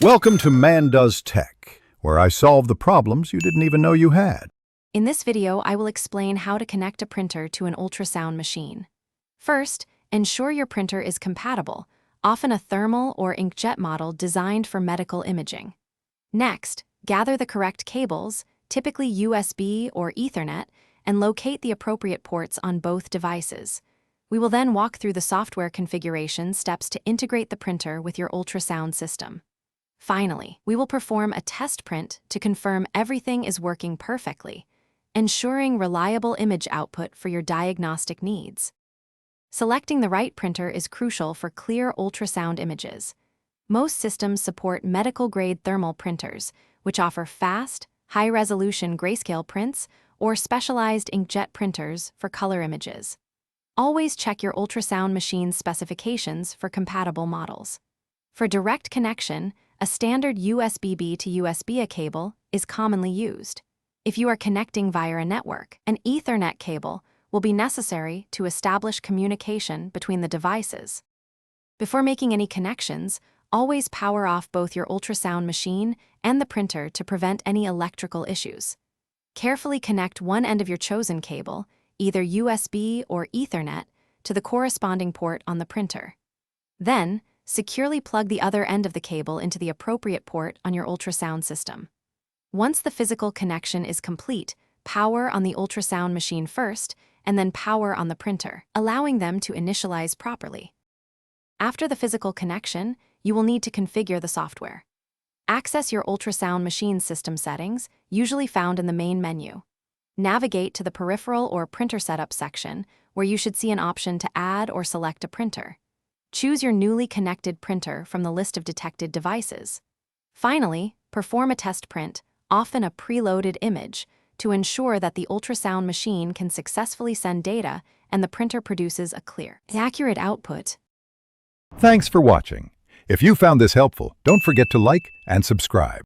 Welcome to Man Does Tech, where I solve the problems you didn't even know you had. In this video, I will explain how to connect a printer to an ultrasound machine. First, ensure your printer is compatible, often a thermal or inkjet model designed for medical imaging. Next, gather the correct cables, typically USB or Ethernet, and locate the appropriate ports on both devices. We will then walk through the software configuration steps to integrate the printer with your ultrasound system. Finally, we will perform a test print to confirm everything is working perfectly, ensuring reliable image output for your diagnostic needs. Selecting the right printer is crucial for clear ultrasound images. Most systems support medical-grade thermal printers, which offer fast, high-resolution grayscale prints or specialized inkjet printers for color images. Always check your ultrasound machine's specifications for compatible models. For direct connection, a standard USB-B to USB-A cable is commonly used. If you are connecting via a network, an Ethernet cable will be necessary to establish communication between the devices. Before making any connections, always power off both your ultrasound machine and the printer to prevent any electrical issues. Carefully connect one end of your chosen cable, either USB or Ethernet, to the corresponding port on the printer. Then, securely plug the other end of the cable into the appropriate port on your ultrasound system. Once the physical connection is complete, power on the ultrasound machine first, and then power on the printer, allowing them to initialize properly. After the physical connection, you will need to configure the software. Access your ultrasound machine system settings, usually found in the main menu. Navigate to the peripheral or printer setup section, where you should see an option to add or select a printer. Choose your newly connected printer from the list of detected devices. Finally, perform a test print, often a preloaded image, to ensure that the ultrasound machine can successfully send data and the printer produces a clear, accurate output. Thanks for watching. If you found this helpful, don't forget to like and subscribe.